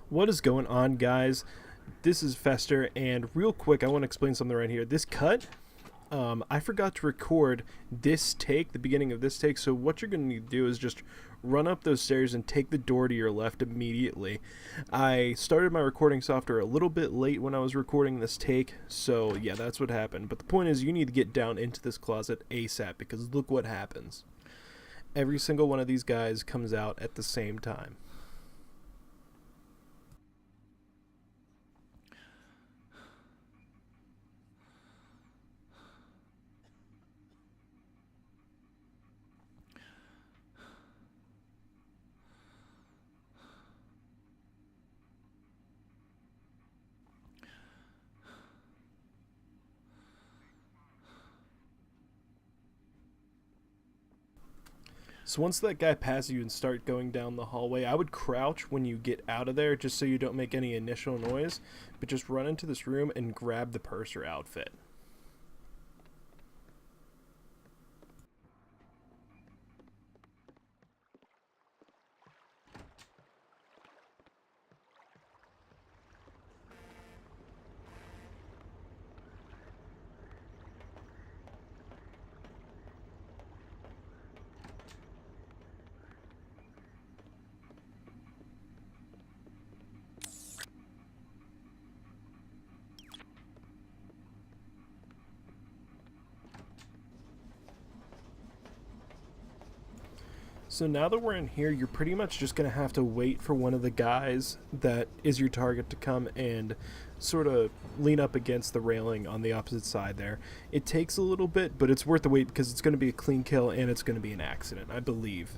What is going on, guys? This is Fester, and real quick, I want to explain something right here. This cut, I forgot to record this take, the beginning of this take, so what you're going to need to do is just run up those stairs and take the door to your left immediately. I started my recording software a little bit late when I was recording this take, so yeah, that's what happened. But the point is, you need to get down into this closet ASAP, because look what happens. Every single one of these guys comes out at the same time. So once that guy passes you and start going down the hallway, I would crouch when you get out of there just so you don't make any initial noise, but just run into this room and grab the purser outfit. So now that we're in here, you're pretty much just going to have to wait for one of the guys that is your target to come and sort of lean up against the railing on the opposite side there. It takes a little bit, but it's worth the wait because it's going to be a clean kill and it's going to be an accident, I believe.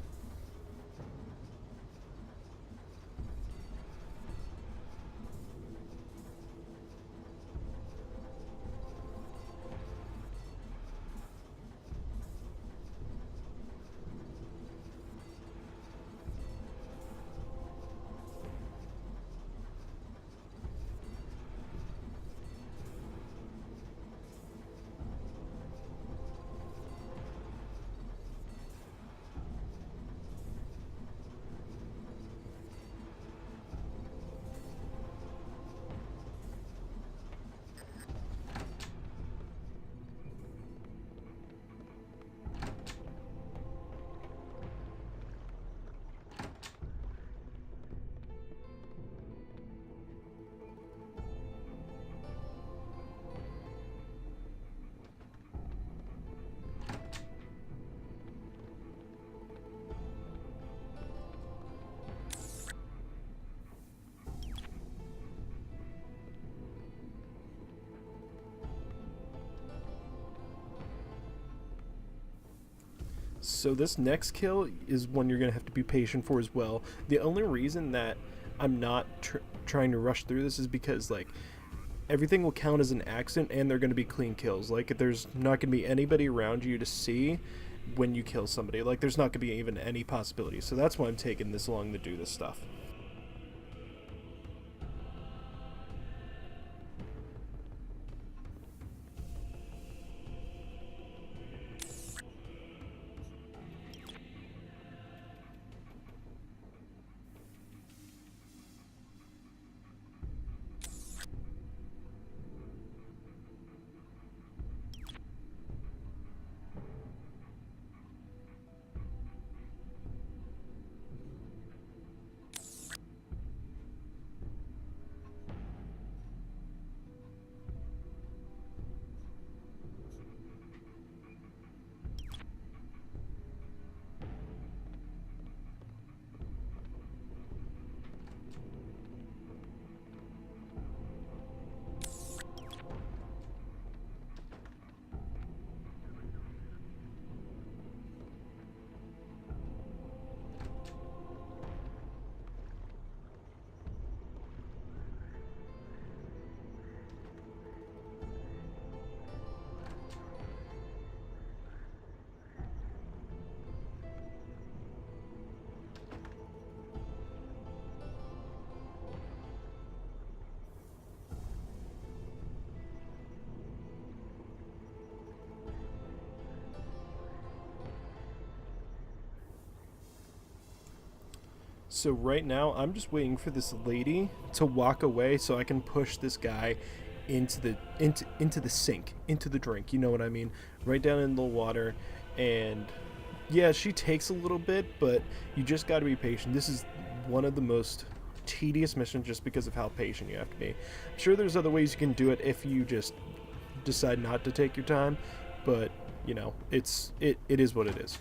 So this next kill is one you're going to have to be patient for as well. The only reason that I'm not trying to rush through this is because like everything will count as an accident and they're going to be clean kills. Like there's not going to be anybody around you to see when you kill somebody. Like there's not going to be even any possibility. So that's why I'm taking this long to do this stuff. So right now, I'm just waiting for this lady to walk away so I can push this guy into the sink, into the drink. You know what I mean? Right down in the water, and yeah, she takes a little bit, but you just got to be patient. This is one of the most tedious missions just because of how patient you have to be. I'm sure there's other ways you can do it if you just decide not to take your time, but you know, it is what it is.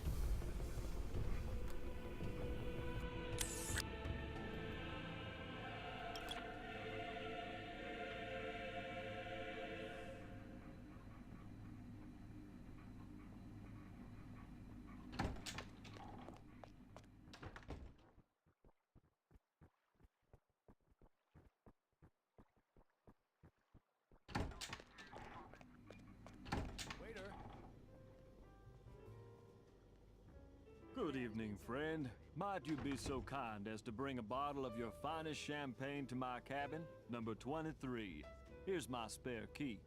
Good evening, friend. Might you be so kind as to bring a bottle of your finest champagne to my cabin, number 23. Here's my spare key.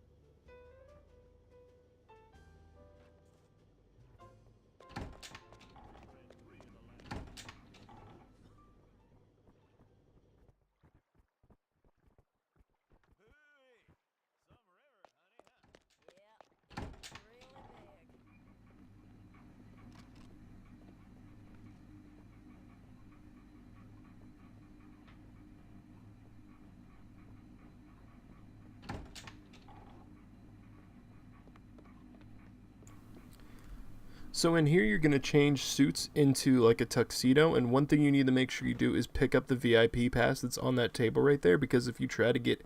So in here, you're going to change suits into like a tuxedo, and one thing you need to make sure you do is pick up the VIP pass that's on that table right there, because if you try to get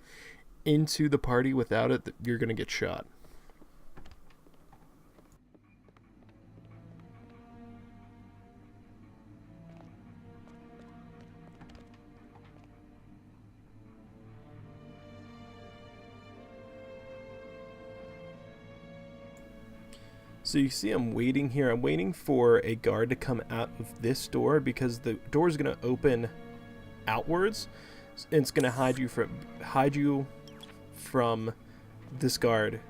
into the party without it, you're going to get shot. So you see I'm waiting here. I'm waiting for a guard to come out of this door because the door is going to open outwards, and it's going to hide you from this guard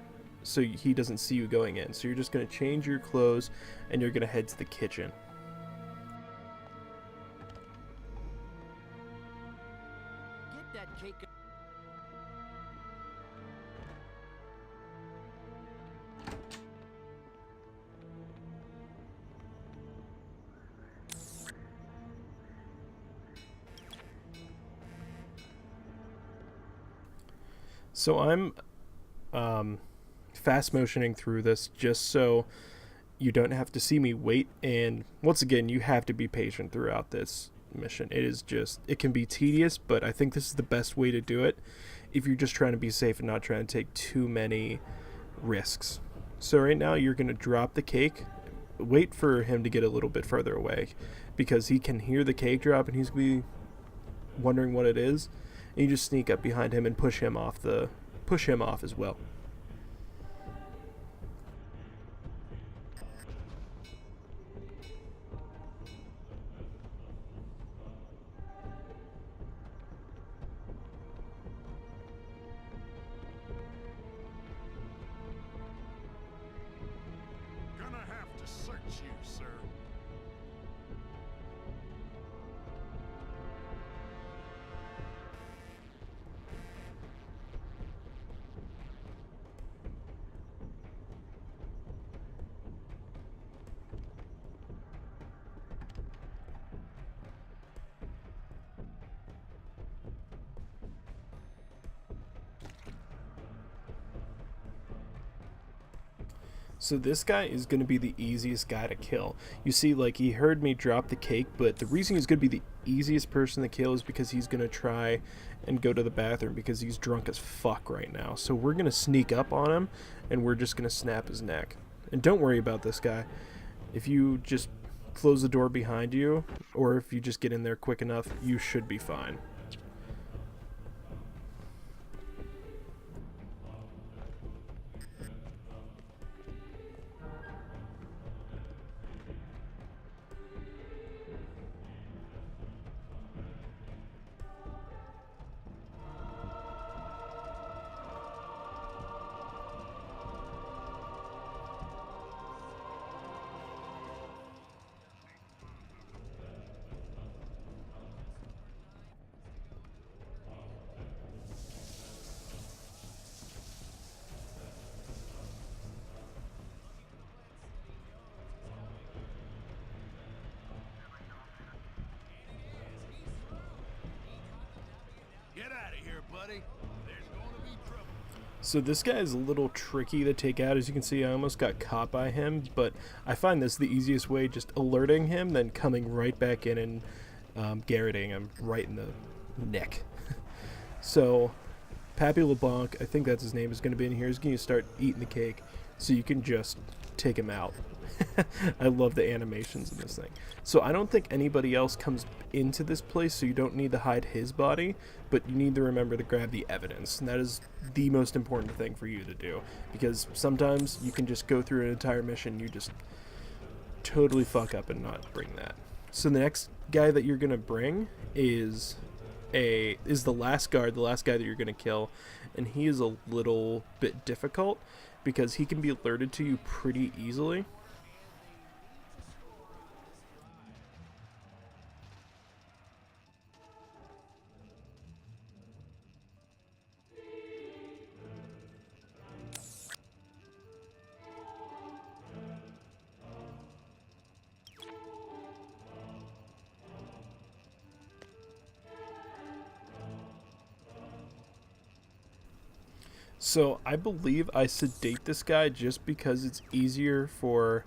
so he doesn't see you going in. So you're just going to change your clothes and you're going to head to the kitchen. Get that cake. So I'm fast motioning through this just so you don't have to see me wait, and once again, you have to be patient throughout this mission. It can be tedious, but I think this is the best way to do it if you're just trying to be safe and not trying to take too many risks. So right now you're going to drop the cake, wait for him to get a little bit further away because he can hear the cake drop and he's going to be wondering what it is. And you just sneak up behind him and push him off as well. Gonna have to search you, sir. So this guy is going to be the easiest guy to kill. You see, like, he heard me drop the cake, but the reason he's going to be the easiest person to kill is because he's going to try and go to the bathroom because he's drunk as fuck right now. So we're going to sneak up on him, and we're just going to snap his neck. And don't worry about this guy. If you just close the door behind you, or if you just get in there quick enough, you should be fine. here, buddy. There's gonna be trouble. So this guy is a little tricky to take out. As you can see, I almost got caught by him, but I find this the easiest way, just alerting him, then coming right back in and garroting him right in the neck. So Pappy LeBlanc, I think that's his name, is going to be in here. He's going to start eating the cake so you can just take him out. I love the animations in this thing. So I don't think anybody else comes into this place, so you don't need to hide his body, but you need to remember to grab the evidence, and that is the most important thing for you to do, because sometimes you can just go through an entire mission, you just totally fuck up and not bring that. So the next guy that you're gonna bring is the last guard, the last guy that you're gonna kill, and he is a little bit difficult because he can be alerted to you pretty easily. So I believe I sedate this guy just because it's easier for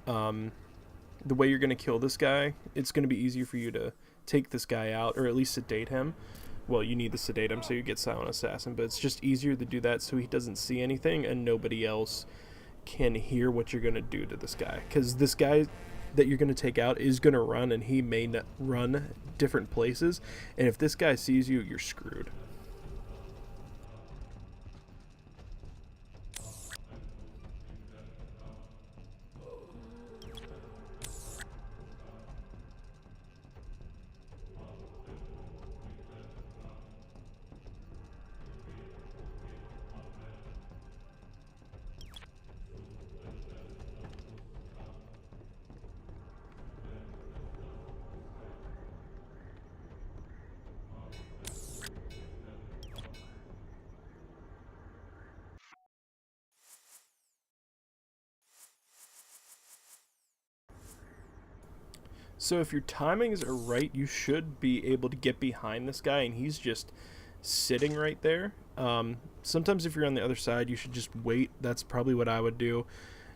the way you're going to kill this guy. It's going to be easier for you to take this guy out, or at least sedate him. Well, you need to sedate him so you get Silent Assassin, but it's just easier to do that so he doesn't see anything and nobody else can hear what you're going to do to this guy. Because this guy that you're going to take out is going to run, and he may not run different places. And if this guy sees you, you're screwed. So if your timings are right, you should be able to get behind this guy, and he's just sitting right there. Sometimes if you're on the other side, you should just wait. That's probably what I would do,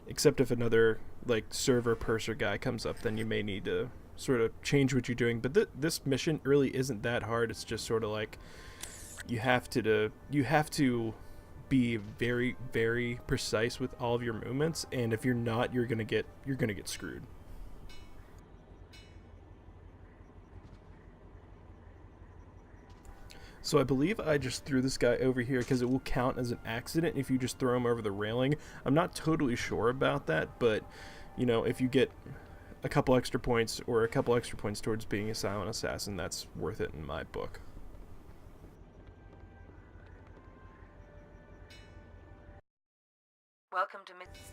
except if another like server purser guy comes up, then you may need to sort of change what you're doing. But this mission really isn't that hard. It's just sort of like you have to be very, very precise with all of your movements, and if you're not, you're gonna get screwed. So I believe I just threw this guy over here because it will count as an accident if you just throw him over the railing. I'm not totally sure about that, but you know, if you get a couple extra points or a couple extra points towards being a Silent Assassin, that's worth it in my book. Welcome to Miss.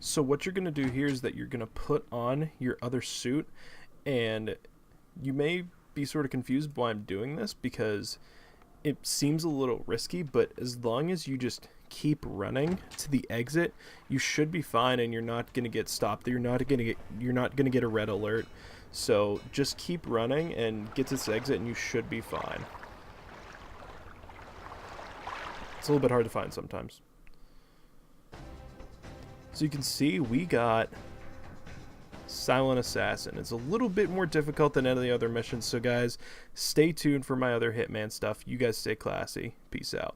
So what you're going to do here is that you're going to put on your other suit, and you may be sort of confused why I'm doing this because it seems a little risky, but as long as you just keep running to the exit, you should be fine and you're not going to get stopped. You're not going to get a red alert. So just keep running and get to this exit and you should be fine. It's a little bit hard to find sometimes. So you can see we got Silent Assassin. It's a little bit more difficult than any of the other missions. So guys, stay tuned for my other Hitman stuff. You guys stay classy. Peace out.